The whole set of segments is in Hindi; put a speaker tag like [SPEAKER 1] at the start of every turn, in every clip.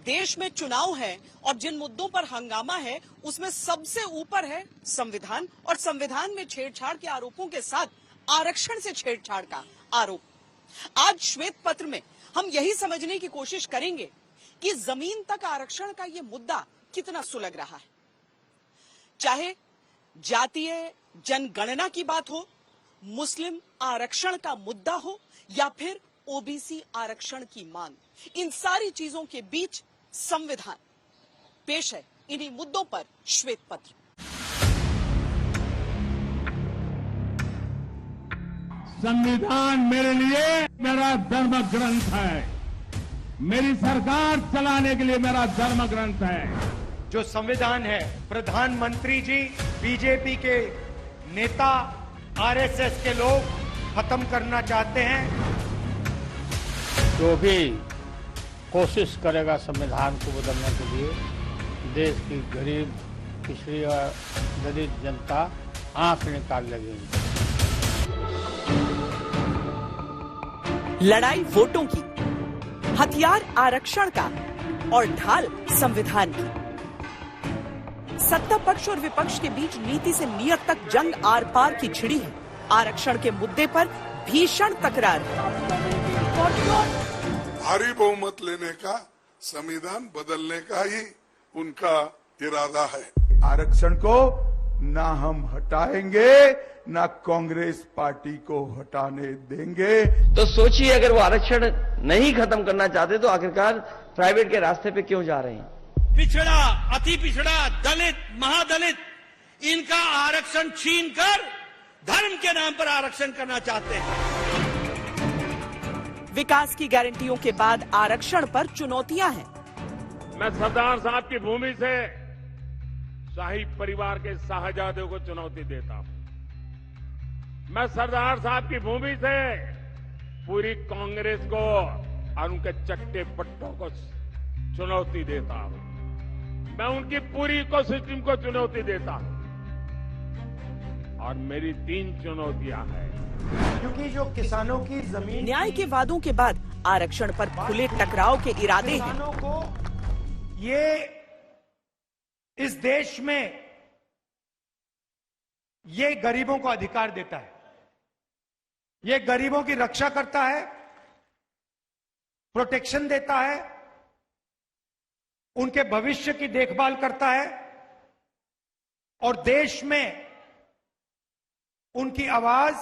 [SPEAKER 1] देश में चुनाव है और जिन मुद्दों पर हंगामा है उसमें सबसे ऊपर है संविधान, और संविधान में छेड़छाड़ के आरोपों के साथ आरक्षण से छेड़छाड़ का आरोप। आज श्वेत पत्र में हम यही समझने की कोशिश करेंगे कि जमीन तक आरक्षण का ये मुद्दा कितना सुलग रहा है। चाहे जातीय जनगणना की बात हो, मुस्लिम आरक्षण का मुद्दा हो या फिर ओबीसी आरक्षण की मांग, इन सारी चीजों के बीच संविधान। पेश है इन्हीं मुद्दों पर श्वेत पत्र।
[SPEAKER 2] संविधान मेरे लिए मेरा धर्म ग्रंथ है, मेरी सरकार चलाने के लिए मेरा धर्म ग्रंथ है।
[SPEAKER 3] जो संविधान है, प्रधानमंत्री जी, बीजेपी के नेता, आरएसएस के लोग खत्म करना चाहते हैं।
[SPEAKER 4] जो भी कोशिश करेगा संविधान को बदलने के लिए, देश की गरीब, पिछड़ी और दलित जनता आंख निकाल लगेगी।
[SPEAKER 1] लड़ाई वोटों की, हथियार आरक्षण का और ढाल संविधान की। सत्ता पक्ष और विपक्ष के बीच नीति से नियत तक जंग आर पार की छिड़ी है। आरक्षण के मुद्दे पर भीषण तकरार।
[SPEAKER 5] भारी बहुमत लेने का, संविधान बदलने का ही उनका इरादा है।
[SPEAKER 6] आरक्षण को ना हम हटाएंगे, ना कांग्रेस पार्टी को हटाने देंगे।
[SPEAKER 7] तो सोचिए, अगर वो आरक्षण नहीं खत्म करना चाहते तो आखिरकार प्राइवेट के रास्ते पे क्यों जा रहे हैं?
[SPEAKER 8] पिछड़ा, अति पिछड़ा, दलित, महादलित, इनका आरक्षण छीनकर धर्म के नाम पर आरक्षण करना चाहते हैं।
[SPEAKER 1] विकास की गारंटियों के बाद आरक्षण पर चुनौतियां हैं।
[SPEAKER 2] मैं सरदार साहब की भूमि से शाही परिवार के शाहजादों को चुनौती देता हूं। मैं सरदार साहब की भूमि से पूरी कांग्रेस को और उनके चट्टे पट्टों को चुनौती देता हूं। मैं उनकी पूरी इकोसिस्टम को चुनौती देता हूं। और मेरी 3 चुनौतियां हैं।
[SPEAKER 3] क्योंकि जो किसानों की जमीन,
[SPEAKER 1] न्याय के वादों के बाद आरक्षण पर खुले टकराव के इरादे हैं।
[SPEAKER 3] किसानों को ये इस देश में ये गरीबों को अधिकार देता है, ये गरीबों की रक्षा करता है, प्रोटेक्शन देता है, उनके भविष्य की देखभाल करता है और देश में उनकी आवाज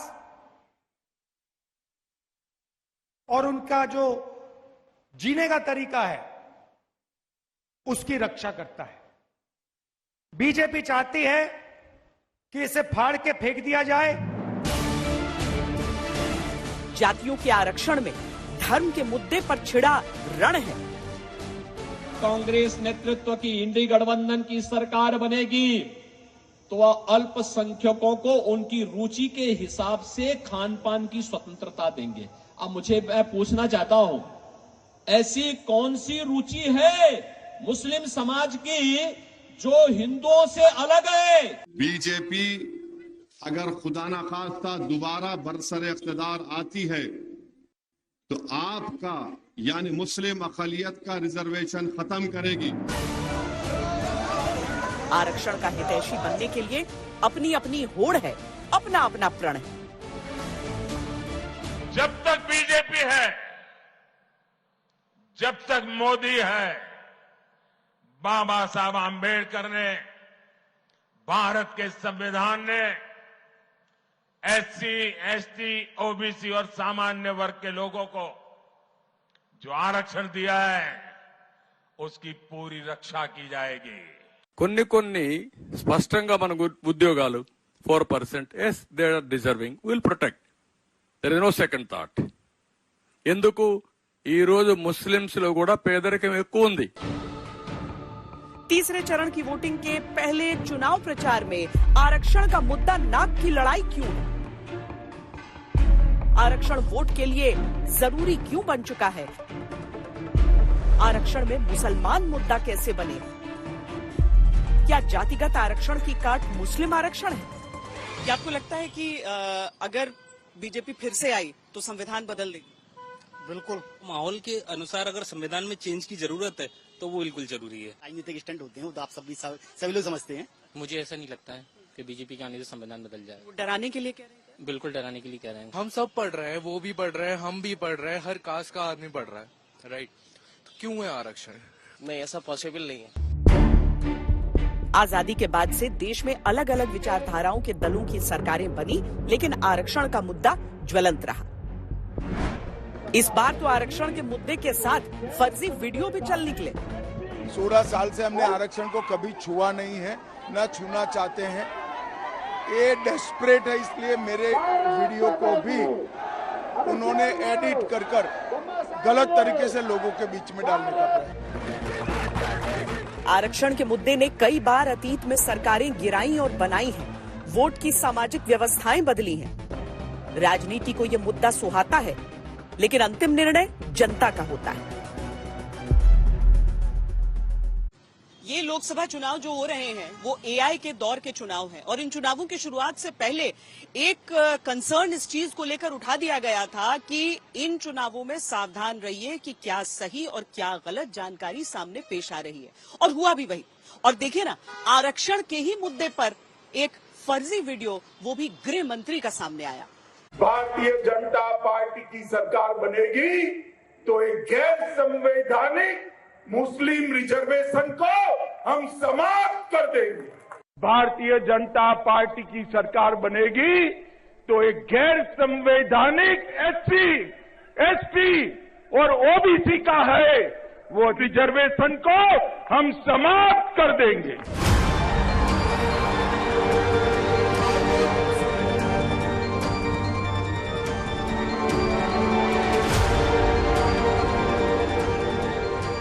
[SPEAKER 3] और उनका जो जीने का तरीका है उसकी रक्षा करता है। बीजेपी चाहती है कि इसे फाड़ के फेंक दिया जाए।
[SPEAKER 1] जातियों के आरक्षण में धर्म के मुद्दे पर छिड़ा रण है।
[SPEAKER 9] कांग्रेस नेतृत्व की इंडी गठबंधन की सरकार बनेगी तो वह अल्पसंख्यकों को उनकी रुचि के हिसाब से खान पान की स्वतंत्रता देंगे। अब मैं पूछना चाहता हूं, ऐसी कौन सी रुचि है मुस्लिम समाज की जो हिंदुओं से अलग है?
[SPEAKER 10] बीजेपी अगर खुदा ना खास्ता दोबारा बरसरे इख्तिदार आती है तो आपका यानी मुस्लिम अक़लियत का रिजर्वेशन खत्म करेगी।
[SPEAKER 1] आरक्षण का हितैषी बनने के लिए अपनी अपनी होड़ है, अपना अपना प्रण है।
[SPEAKER 2] जब तक बीजेपी है, जब तक मोदी है, बाबा साहब आंबेडकर ने, भारत के संविधान ने एससी, एसटी, ओबीसी और सामान्य वर्ग के लोगों को जो आरक्षण दिया है उसकी पूरी रक्षा की जाएगी।
[SPEAKER 11] కొన్ని స్పష్టంగా మన ఉద్యోగాలు 4%, as they are deserving, will protect, there is no second thought. ఎందుకు ఈ రోజు ముస్లిమ్స్ లో కూడా పేదరికం ఎక్కువ ఉంది.
[SPEAKER 1] तीसरे चरण की वोटिंग के पहले चुनाव प्रचार में आरक्षण का मुद्दा नाक की लड़ाई क्यों है? आरक्षण वोट के लिए जरूरी क्यों बन चुका है? आरक्षण में मुसलमान मुद्दा कैसे बने? क्या जातिगत आरक्षण की काट मुस्लिम आरक्षण है? क्या आपको लगता है कि अगर बीजेपी फिर से आई तो संविधान बदल देगी?
[SPEAKER 12] बिल्कुल माहौल के अनुसार अगर संविधान में चेंज की जरूरत है तो वो बिल्कुल जरूरी है।
[SPEAKER 13] राजनीतिक स्टंट होते हैं, वो तो आप सभी लोग समझते हैं।
[SPEAKER 14] मुझे ऐसा नहीं लगता है कि बीजेपी के आने से संविधान बदल जाए।
[SPEAKER 1] डराने के लिए कह रहे हैं?
[SPEAKER 14] बिल्कुल डराने के लिए कह रहे हैं।
[SPEAKER 15] हम सब पढ़ रहे हैं, वो भी पढ़ रहे हैं, हम भी पढ़ रहे हैं, हर कास्ट का आदमी पढ़ रहा है, राइट? तो क्यों है आरक्षण?
[SPEAKER 14] नहीं, ऐसा पॉसिबल नहीं है।
[SPEAKER 1] आजादी के बाद से देश में अलग अलग विचारधाराओं के दलों की सरकारें बनी, लेकिन आरक्षण का मुद्दा ज्वलंत रहा। इस बार तो आरक्षण के मुद्दे के साथ फर्जी वीडियो भी चल निकले।
[SPEAKER 6] 16 साल से हमने आरक्षण को कभी छुआ नहीं है, न छूना चाहते हैं। ये डेस्परेट है, इसलिए मेरे वीडियो को भी उन्होंने एडिट कर गलत तरीके से लोगों के बीच में डालने का प्रयास।
[SPEAKER 1] आरक्षण के मुद्दे ने कई बार अतीत में सरकारें गिराई और बनाई हैं। वोट की सामाजिक व्यवस्थाएं बदली हैं। राजनीति को यह मुद्दा सुहाता है, लेकिन अंतिम निर्णय जनता का होता है। ये लोकसभा चुनाव जो हो रहे हैं वो एआई के दौर के चुनाव हैं और इन चुनावों की शुरुआत से पहले एक कंसर्न इस चीज को लेकर उठा दिया गया था कि इन चुनावों में सावधान रहिए कि क्या सही और क्या गलत जानकारी सामने पेश आ रही है, और हुआ भी वही। और देखिए ना, आरक्षण के ही मुद्दे पर एक फर्जी वीडियो, वो भी गृह मंत्री का सामने आया।
[SPEAKER 5] भारतीय जनता पार्टी की सरकार बनेगी तो एक गैर संवैधानिक मुस्लिम रिजर्वेशन को हम समाप्त कर देंगे। भारतीय जनता पार्टी की सरकार बनेगी तो एक गैर संवैधानिक एससी, एसटी और ओबीसी का है वो रिजर्वेशन को हम समाप्त कर देंगे।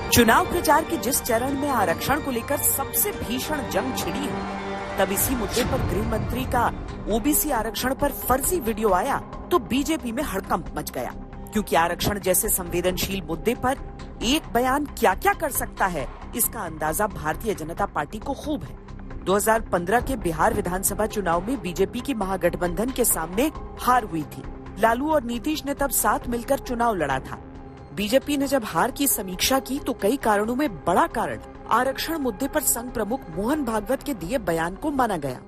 [SPEAKER 1] चुनाव प्रचार के जिस चरण में आरक्षण को लेकर सबसे भीषण जंग छिड़ी है, तब इसी मुद्दे पर गृह मंत्री का ओबीसी आरक्षण पर फर्जी वीडियो आया तो बीजेपी में हड़कंप मच गया। क्योंकि आरक्षण जैसे संवेदनशील मुद्दे पर एक बयान क्या क्या कर सकता है, इसका अंदाजा भारतीय जनता पार्टी को खूब है। 2015 के बिहार विधानसभा चुनाव में बीजेपी की महागठबंधन के सामने हार हुई थी। लालू और नीतीश ने तब साथ मिलकर चुनाव लड़ा था। बीजेपी ने जब हार की समीक्षा की तो कई कारणों में बड़ा कारण आरक्षण मुद्दे पर संघ प्रमुख मोहन भागवत के दिए बयान को माना गया।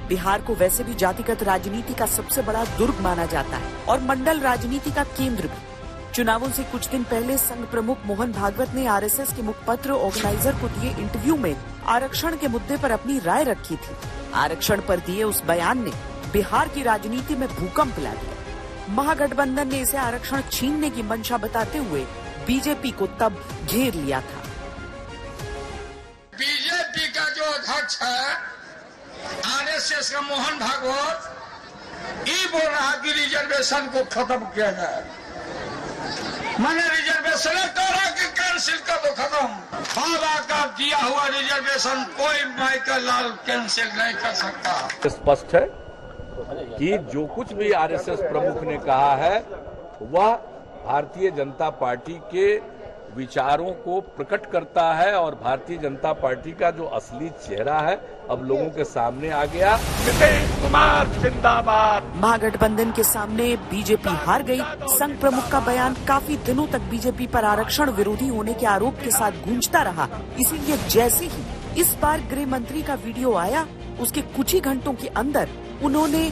[SPEAKER 1] बिहार को वैसे भी जातिगत राजनीति का सबसे बड़ा दुर्ग माना जाता है और मंडल राजनीति का केंद्र भी। चुनावों से कुछ दिन पहले संघ प्रमुख मोहन भागवत ने आरएसएस के मुखपत्र ऑर्गेनाइजर को दिए इंटरव्यू में आरक्षण के मुद्दे पर अपनी राय रखी थी। आरक्षण पर दिए उस बयान ने बिहार की राजनीति में भूकंप ला दिया। महागठबंधन ने इसे आरक्षण छीनने की मंशा बताते हुए बीजेपी को तब घेर लिया था।
[SPEAKER 16] बीजेपी का जो अध्यक्ष है आरएसएस का मोहन भागवत, ये बोल रहा कि रिजर्वेशन को खत्म किया जाए। मैंने रिजर्वेशन करा कि कैंसिल कर दो, खत्म। बाबा का दिया हुआ रिजर्वेशन कोई माइकल लाल कैंसिल नहीं कर सकता।
[SPEAKER 17] स्पष्ट है कि जो कुछ भी आरएसएस प्रमुख ने कहा है वह भारतीय जनता पार्टी के विचारों को प्रकट करता है और भारतीय जनता पार्टी का जो असली चेहरा है अब लोगों के सामने आ गया। नीतीश कुमार जिंदाबाद।
[SPEAKER 1] महागठबंधन के सामने बीजेपी हार गई। संघ प्रमुख का बयान काफी दिनों तक बीजेपी पर आरक्षण विरोधी होने के आरोप के साथ गूंजता रहा। इसीलिए जैसे ही इस बार गृह मंत्री का वीडियो आया, उसके कुछ ही घंटों के अंदर उन्होंने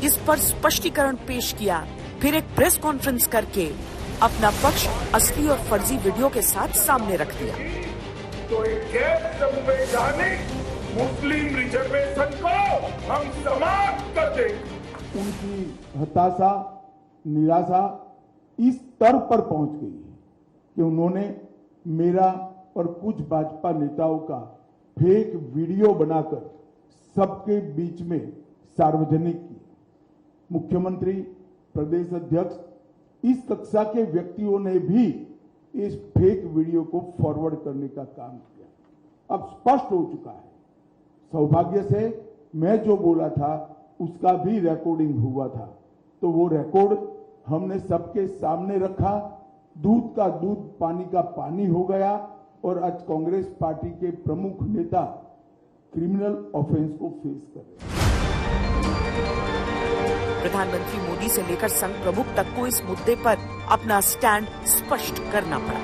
[SPEAKER 1] इस पर स्पष्टीकरण पेश किया। फिर एक प्रेस कॉन्फ्रेंस करके अपना पक्ष असली और फर्जी वीडियो के साथ सामने रख दिया।
[SPEAKER 5] तो एक गैर संवैधानिक मुस्लिम रिजर्वेशन को हम समाप्त कर देंगे।
[SPEAKER 6] उनकी हताशा, निराशा इस स्तर पर पहुंच गई है कि उन्होंने मेरा और कुछ भाजपा नेताओं का फेक वीडियो बनाकर सबके बीच में सार्वजनिक किया। मुख्यमंत्री, प्रदेश अध्यक्ष, इस कक्षा के व्यक्तियों ने भी इस फेक वीडियो को फॉरवर्ड करने का काम किया। अब स्पष्ट हो चुका है। सौभाग्य से मैं जो बोला था उसका भी रिकॉर्डिंग हुआ था, तो वो रिकॉर्ड हमने सबके सामने रखा। दूध का दूध, पानी का पानी हो गया और आज कांग्रेस पार्टी के प्रमुख नेता क्रिमिनल ऑफेंस को फेस कर रहे हैं।
[SPEAKER 1] प्रधानमंत्री मोदी से लेकर संघ प्रमुख तक को इस मुद्दे पर अपना स्टैंड स्पष्ट करना पड़ा।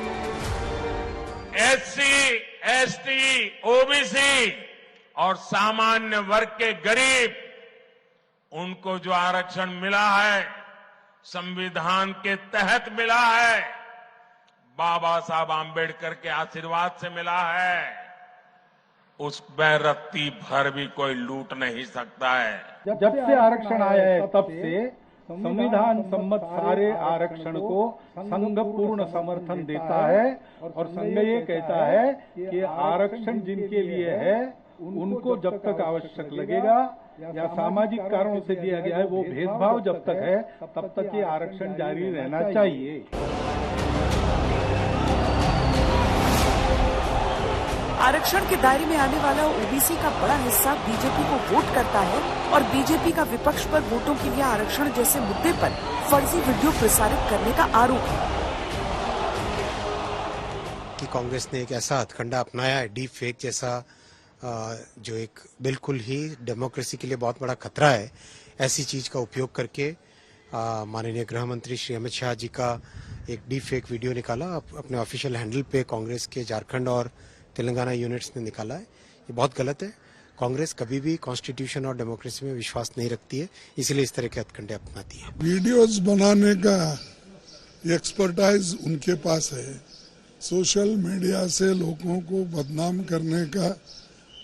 [SPEAKER 2] SC, ST, OBC और सामान्य वर्ग के गरीब, उनको जो आरक्षण मिला है संविधान के तहत मिला है, बाबा साहब आम्बेडकर के आशीर्वाद से मिला है, उसमें रत्ती भर भी कोई लूट नहीं सकता है।
[SPEAKER 18] जब से आरक्षण आया है तब से संविधान सम्मत सारे आरक्षण को संघ पूर्ण समर्थन देता है और संघ ये कहता है कि आरक्षण जिनके लिए है उनको जब तक आवश्यक लगेगा या सामाजिक कारणों से दिया गया है, वो भेदभाव जब तक है तब तक ये आरक्षण जारी रहना चाहिए।
[SPEAKER 1] आरक्षण के दायरे में आने वाला ओबीसी का बड़ा हिस्सा बीजेपी को वोट करता है और बीजेपी का विपक्ष पर वोटों के लिए आरक्षण जैसे मुद्दे पर फर्जी वीडियो प्रसारित करने का आरोप है
[SPEAKER 19] कि कांग्रेस ने एक ऐसा हथकंडा अपनाया है, डीप फेक जैसा, जो एक बिल्कुल ही डेमोक्रेसी के लिए बहुत बड़ा खतरा है। ऐसी चीज का उपयोग करके माननीय गृह मंत्री श्री अमित शाह जी का एक डीप फेक वीडियो निकाला, अपने ऑफिशियल हैंडल पे कांग्रेस के झारखंड और तेलंगाना यूनिट्स ने निकाला है। ये बहुत गलत है। कांग्रेस कभी भी कॉन्स्टिट्यूशन और डेमोक्रेसी में विश्वास नहीं रखती है, इसलिए इस तरह के हथकंडे अपनाती है।
[SPEAKER 20] वीडियोस बनाने का एक्सपर्टाइज उनके पास है, सोशल मीडिया से लोगों को बदनाम करने का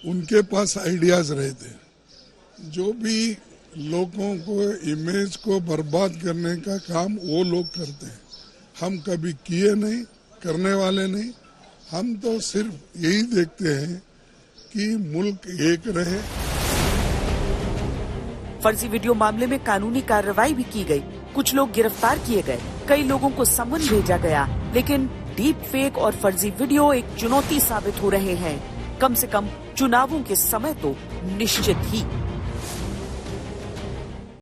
[SPEAKER 20] उनके पास आइडियाज रहते हैं। जो भी लोगों को इमेज को बर्बाद करने का काम वो लोग करते हैं। हम कभी किए नहीं, करने वाले नहीं। हम तो सिर्फ यही देखते हैं कि मुल्क एक रहे।
[SPEAKER 1] फर्जी वीडियो मामले में कानूनी कार्रवाई भी की गई, कुछ लोग गिरफ्तार किए गए, कई लोगों को समन भेजा गया, लेकिन डीप फेक और फर्जी वीडियो एक चुनौती साबित हो रहे हैं। कम से कम चुनावों के समय तो निश्चित ही।